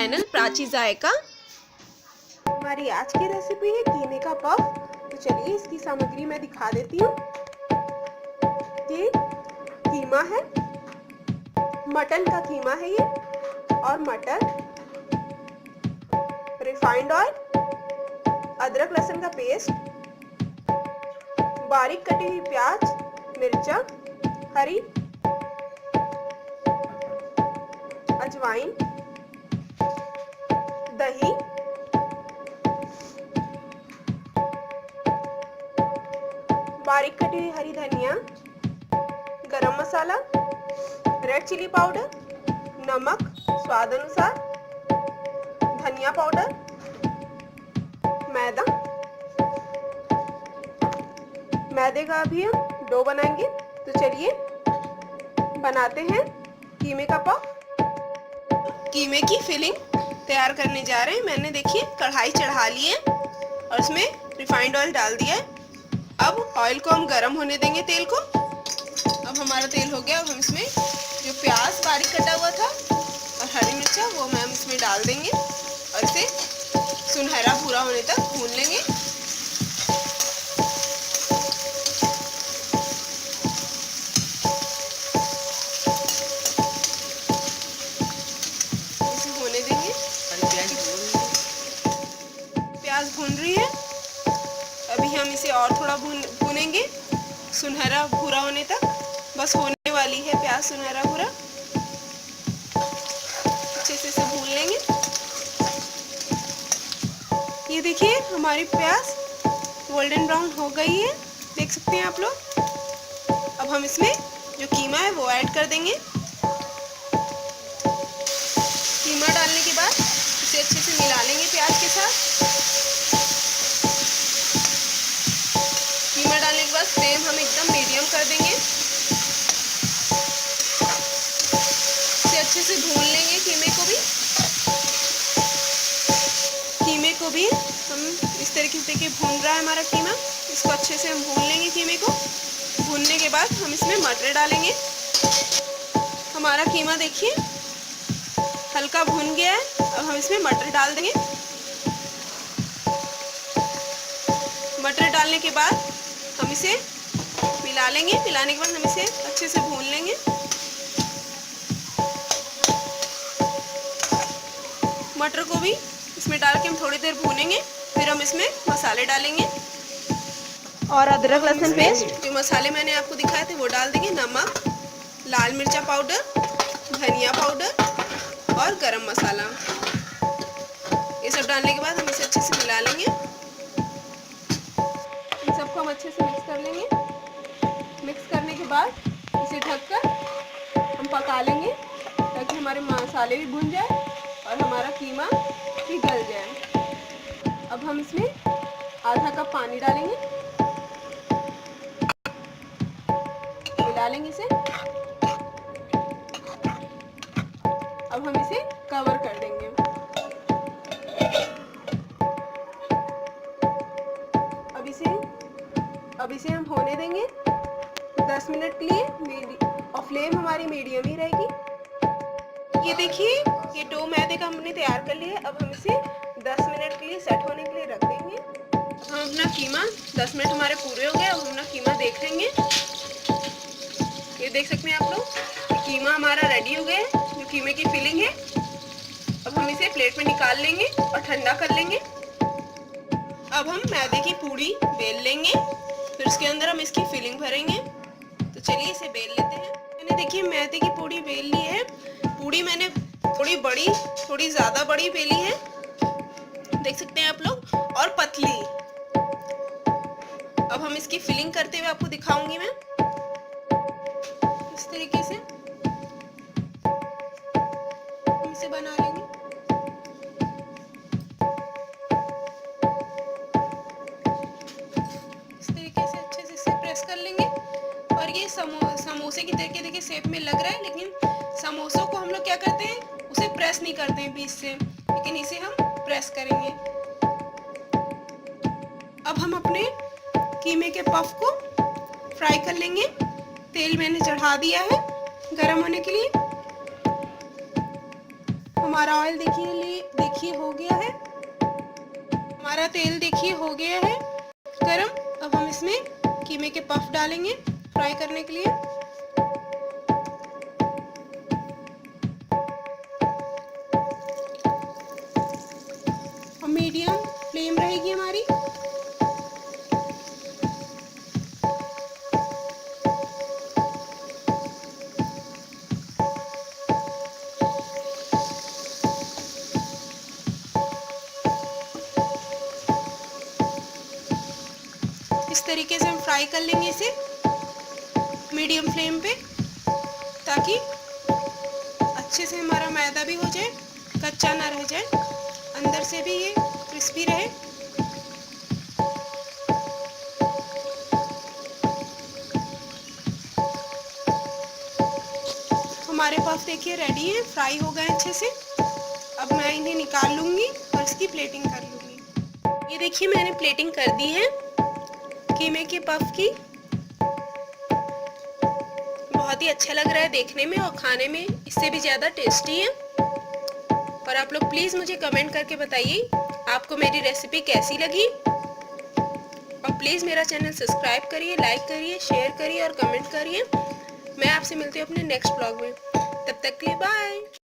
Channel Prachi जायका। हमारी आज की रेसिपी है कीमे का पफ। तो चलिए इसकी सामग्री मैं दिखा देती हूँ। ये कीमा है, मटन का कीमा है ये, और मटर, रिफाइंड ऑयल, अदरक लहसुन का पेस्ट, बारीक कटी हुई प्याज, मिर्चा हरी, अजवाइन, दही, बारीक कटी हुई हरी धनिया, गरम मसाला, रेड चिली पाउडर, नमक स्वाद अनुसार, धनिया पाउडर, मैदा। मैदे का भी हम डो बनाएंगे। तो चलिए बनाते हैं कीमे का पफ। कीमे की फिलिंग तैयार करने जा रहे हैं। मैंने देखिए कढ़ाई चढ़ा ली है और उसमें रिफाइंड ऑयल डाल दिया है। अब ऑयल को हम गर्म होने देंगे, तेल को। अब हमारा तेल हो गया। अब हम इसमें जो प्याज बारीक कटा हुआ था और हरी मिर्चा वो हम इसमें डाल देंगे और इसे सुनहरा भूरा होने तक भून लेंगे। इसे होने देंगे। प्याज भून रही है। अभी हम इसे और थोड़ा भूनेंगे सुनहरा भूरा होने तक। बस होने वाली है प्याज सुनहरा भूरा। अच्छे से इसे भून लेंगे। ये देखिए हमारी प्याज गोल्डन ब्राउन हो गई है, देख सकते हैं आप लोग। अब हम इसमें जो कीमा है वो ऐड कर देंगे। कीमा डालने के बाद इसे अच्छे से मिला लेंगे प्याज के साथ। कीमा डालने के बाद फ्लेम हम एकदम मीडियम कर देंगे। इसे अच्छे से भून लेंगे कीमे को भी। कीमे को भी हम इस तरीके से देखिए भून रहा है हमारा कीमा। इसको अच्छे से हम भून लेंगे कीमे को। भूनने के बाद हम इसमें मटर डालेंगे। हमारा कीमा देखिए हल्का भून गया है। अब हम इसमें मटर डाल देंगे। मटर डालने के बाद हम इसे मिला लेंगे। मिलाने के बाद हम इसे अच्छे से भून लेंगे। मटर को भी इसमें डाल के हम थोड़ी देर भूनेंगे। फिर हम इसमें मसाले डालेंगे और अदरक लहसुन पेस्ट। जो मसाले मैंने आपको दिखाए थे वो डाल देंगे। नमक, लाल मिर्चा पाउडर, धनिया पाउडर और गरम मसाला। ये सब डालने के बाद हम इसे अच्छे से मिला लेंगे। इन सबको हम अच्छे से मिक्स कर लेंगे। मिक्स करने के बाद इसे ढककर हम पका लेंगे ताकि हमारे मसाले भी भुन जाए और हमारा कीमा भी गल जाए। अब हम इसमें आधा कप पानी डालेंगे। मिला लेंगे इसे। अब हम इसे कवर कर देंगे। अब इसे हम होने देंगे 10 मिनट के लिए और फ्लेम हमारी मीडियम ही रहेगी। ये देखिए ये डो मैदे का हमने तैयार कर लिया है। अब हम इसे 10 मिनट के लिए सेट होने के लिए रख देंगे। हम अपना कीमा 10 मिनट हमारे पूरे हो गए। अब हम अपना कीमा देख लेंगे। ये देख सकते हैं आप लोग कीमा हमारा रेडी हो गया है। जो कीमे की फिलिंग है। अब हम इसे प्लेट में निकाल लेंगे और ठंडा कर लेंगे। अब हम मैदे की पूड़ी बेल लेंगे। फिर उसके अंदर हम इसकी फिलिंग भरेंगे। तो चलिए इसे बेल लेते हैं। मैंने देखिए मैदे की पूड़ी बेल ली है। पूड़ी मैंने थोड़ी बड़ी, थोड़ी ज़्यादा बड़ी बेली है, देख सकते हैं आप लोग, और पतली। अब हम इसकी फिलिंग करते हुए आपको दिखाऊंगी मैं। इस तरीके से हम इसे बना लेंगे। इस तरीके से अच्छे से इसे प्रेस कर लेंगे। और ये समोसे की तरीके देखिए शेप में लग रहा है, लेकिन समोसों को हम लोग क्या करते हैं, उसे प्रेस नहीं करते हैं बीच से, लेकिन इसे हम प्रेस करेंगे। अब हम अपने कीमे के पफ को फ्राई कर लेंगे। तेल मैंने चढ़ा दिया है गरम होने के लिए। हमारा ऑयल देखिए हो गया है। हमारा तेल देखिए हो गया है गरम। अब हम इसमें कीमे के पफ डालेंगे फ्राई करने के लिए। और मीडियम फ्लेम रहेगी हमारी। इस तरीके से हम फ्राई कर लेंगे इसे मीडियम फ्लेम पे, ताकि अच्छे से हमारा मैदा भी हो जाए, कच्चा ना रह जाए, अंदर से भी ये क्रिस्पी रहे। हमारे पफ देखिए रेडी है, फ्राई हो गए अच्छे से। अब मैं इन्हें निकाल लूँगी और इसकी प्लेटिंग कर लूँगी। ये देखिए मैंने प्लेटिंग कर दी है कीमे के पफ की। बहुत ही अच्छा लग रहा है देखने में और खाने में इससे भी ज़्यादा टेस्टी है। और आप लोग प्लीज़ मुझे कमेंट करके बताइए आपको मेरी रेसिपी कैसी लगी। और प्लीज़ मेरा चैनल सब्सक्राइब करिए, लाइक करिए, शेयर करिए और कमेंट करिए। मैं आपसे मिलती हूँ अपने नेक्स्ट ब्लॉग में। तब तक के लिए बाय।